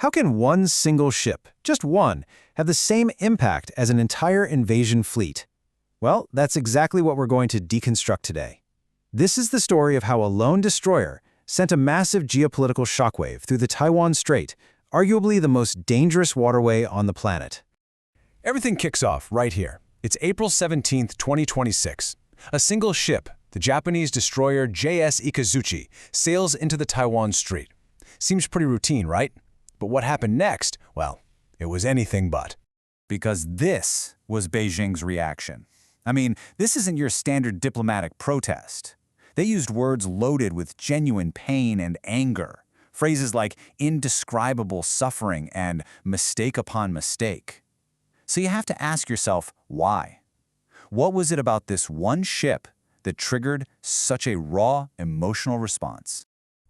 How can one single ship, just one, have the same impact as an entire invasion fleet? Well, that's exactly what we're going to deconstruct today. This is the story of how a lone destroyer sent a massive geopolitical shockwave through the Taiwan Strait, arguably the most dangerous waterway on the planet. Everything kicks off right here. It's April 17, 2026. A single ship, the Japanese destroyer JS Ikazuchi, sails into the Taiwan Strait. Seems pretty routine, right? But what happened next? Well, it was anything but. Because this was Beijing's reaction. I mean, this isn't your standard diplomatic protest. They used words loaded with genuine pain and anger. Phrases like indescribable suffering and mistake upon mistake. So you have to ask yourself, why? What was it about this one ship that triggered such a raw, emotional response?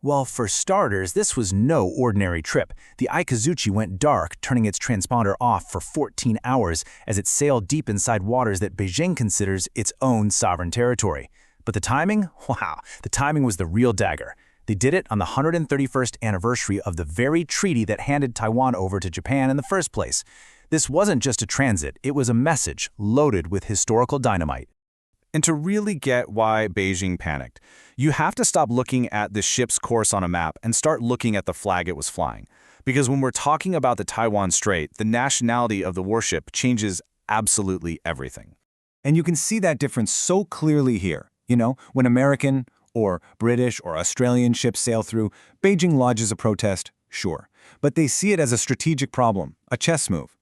Well, for starters, this was no ordinary trip. The Ikazuchi went dark, turning its transponder off for 14 hours as it sailed deep inside waters that Beijing considers its own sovereign territory. But the timing? Wow, the timing was the real dagger. They did it on the 131st anniversary of the very treaty that handed Taiwan over to Japan in the first place. This wasn't just a transit, it was a message loaded with historical dynamite. And to really get why Beijing panicked, you have to stop looking at the ship's course on a map and start looking at the flag it was flying. Because when we're talking about the Taiwan Strait, the nationality of the warship changes absolutely everything. And you can see that difference so clearly here. You know, when American or British or Australian ships sail through, Beijing lodges a protest, sure. But they see it as a strategic problem, a chess move.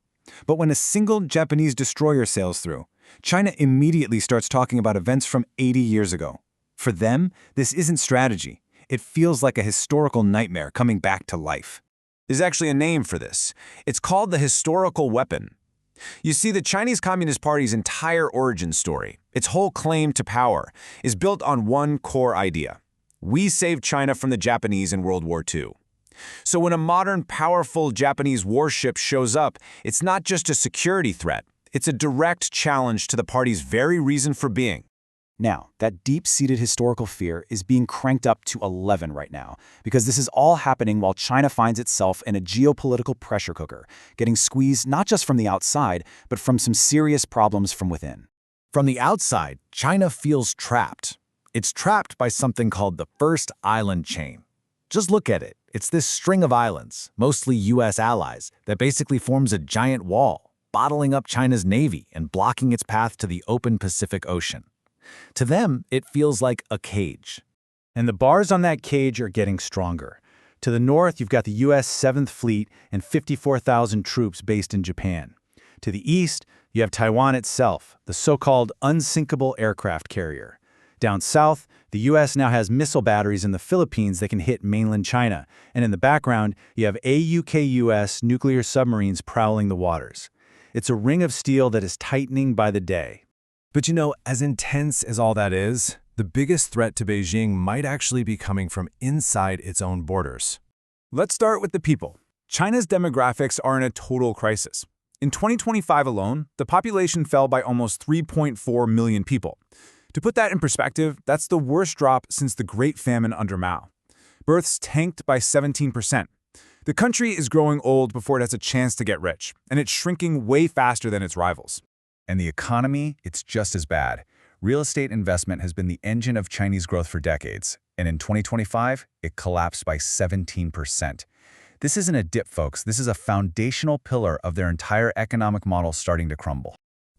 But when a single Japanese destroyer sails through, China immediately starts talking about events from 80 years ago. For them, this isn't strategy. It feels like a historical nightmare coming back to life. There's actually a name for this. It's called the historical weapon. You see, the Chinese Communist Party's entire origin story, its whole claim to power, is built on one core idea. We saved China from the Japanese in World War II. So when a modern, powerful Japanese warship shows up, it's not just a security threat. It's a direct challenge to the party's very reason for being. Now, that deep-seated historical fear is being cranked up to 11 right now, because this is all happening while China finds itself in a geopolitical pressure cooker, getting squeezed not just from the outside, but from some serious problems from within. From the outside, China feels trapped. It's trapped by something called the First Island Chain. Just look at it. It's this string of islands, mostly U.S. allies, that basically forms a giant wall, bottling up China's navy and blocking its path to the open Pacific Ocean. To them, it feels like a cage. And the bars on that cage are getting stronger. To the north, you've got the U.S. 7th Fleet and 54,000 troops based in Japan. To the east, you have Taiwan itself, the so-called unsinkable aircraft carrier. Down south, the U.S. now has missile batteries in the Philippines that can hit mainland China. And in the background, you have AUKUS nuclear submarines prowling the waters. It's a ring of steel that is tightening by the day. But you know, as intense as all that is, the biggest threat to Beijing might actually be coming from inside its own borders. Let's start with the people. China's demographics are in a total crisis. In 2025 alone, the population fell by almost 3.4 million people. To put that in perspective, that's the worst drop since the Great Famine under Mao. Births tanked by 17%. The country is growing old before it has a chance to get rich, and it's shrinking way faster than its rivals. And the economy, it's just as bad. Real estate investment has been the engine of Chinese growth for decades, and in 2025, it collapsed by 17%. This isn't a dip, folks. This is a foundational pillar of their entire economic model starting to crumble.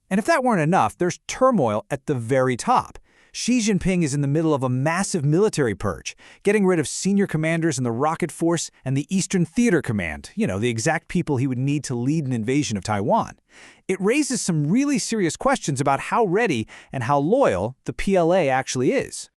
And if that weren't enough, there's turmoil at the very top. Xi Jinping is in the middle of a massive military purge, getting rid of senior commanders in the Rocket Force and the Eastern Theater Command, the exact people he would need to lead an invasion of Taiwan. It raises some really serious questions about how ready and how loyal the PLA actually is.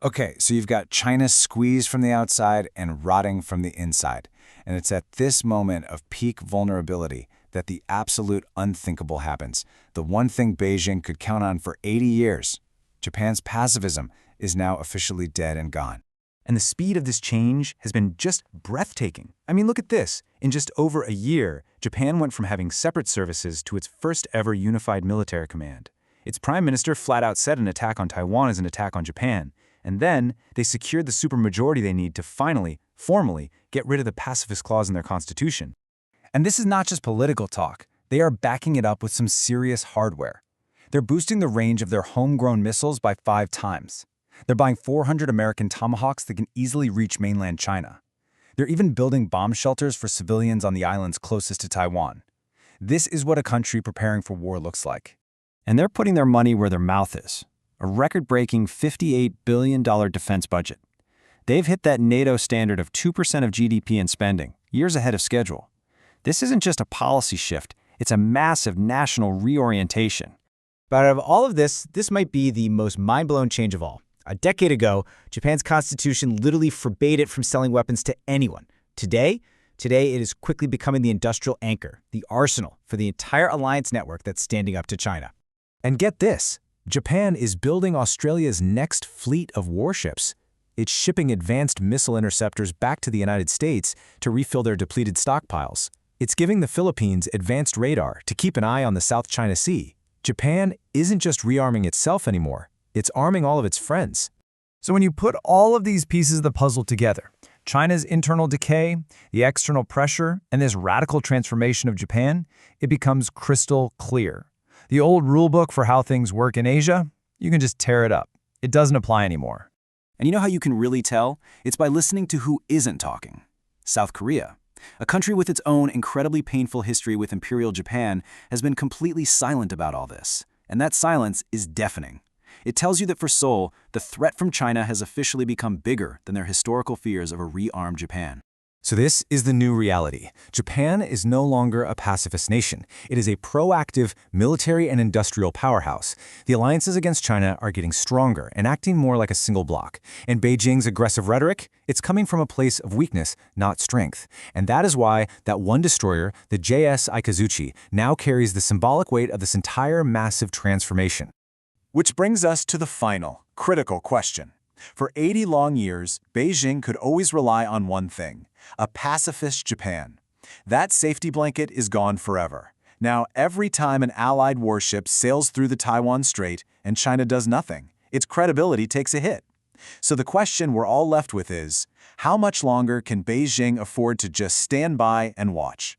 Okay, so you've got China squeezed from the outside and rotting from the inside. And it's at this moment of peak vulnerability that the absolute unthinkable happens. The one thing Beijing could count on for 80 years. Japan's pacifism is now officially dead and gone. And the speed of this change has been just breathtaking. I mean, look at this. In just over a year, Japan went from having separate services to its first ever unified military command. Its prime minister flat out said an attack on Taiwan is an attack on Japan. And then they secured the supermajority they need to finally formally, get rid of the pacifist clause in their constitution. And this is not just political talk. They are backing it up with some serious hardware. They're boosting the range of their homegrown missiles by 5 times. They're buying 400 American Tomahawks that can easily reach mainland China. They're even building bomb shelters for civilians on the islands closest to Taiwan. This is what a country preparing for war looks like. And they're putting their money where their mouth is. A record-breaking $58 billion defense budget. They've hit that NATO standard of 2% of GDP in spending, years ahead of schedule. This isn't just a policy shift, it's a massive national reorientation. But out of all of this, this might be the most mind-blowing change of all. A decade ago, Japan's constitution literally forbade it from selling weapons to anyone. Today it is quickly becoming the industrial anchor, the arsenal for the entire alliance network that's standing up to China. And get this, Japan is building Australia's next fleet of warships. It's shipping advanced missile interceptors back to the United States to refill their depleted stockpiles. It's giving the Philippines advanced radar to keep an eye on the South China Sea. Japan isn't just rearming itself anymore, it's arming all of its friends. So when you put all of these pieces of the puzzle together, China's internal decay, the external pressure, and this radical transformation of Japan, it becomes crystal clear. The old rulebook for how things work in Asia, you can just tear it up. It doesn't apply anymore. And you know how you can really tell? It's by listening to who isn't talking. South Korea. A country with its own incredibly painful history with Imperial Japan has been completely silent about all this. And that silence is deafening. It tells you that for Seoul, the threat from China has officially become bigger than their historical fears of a rearmed Japan. So this is the new reality. Japan is no longer a pacifist nation. It is a proactive military and industrial powerhouse. The alliances against China are getting stronger and acting more like a single bloc. And Beijing's aggressive rhetoric, it's coming from a place of weakness, not strength. And that is why that one destroyer, the JS Ikazuchi, now carries the symbolic weight of this entire massive transformation. Which brings us to the final, critical question. For 80 long years, Beijing could always rely on one thing: a pacifist Japan. That safety blanket is gone forever. Now, every time an Allied warship sails through the Taiwan Strait and China does nothing, its credibility takes a hit. So the question we're all left with is, how much longer can Beijing afford to just stand by and watch?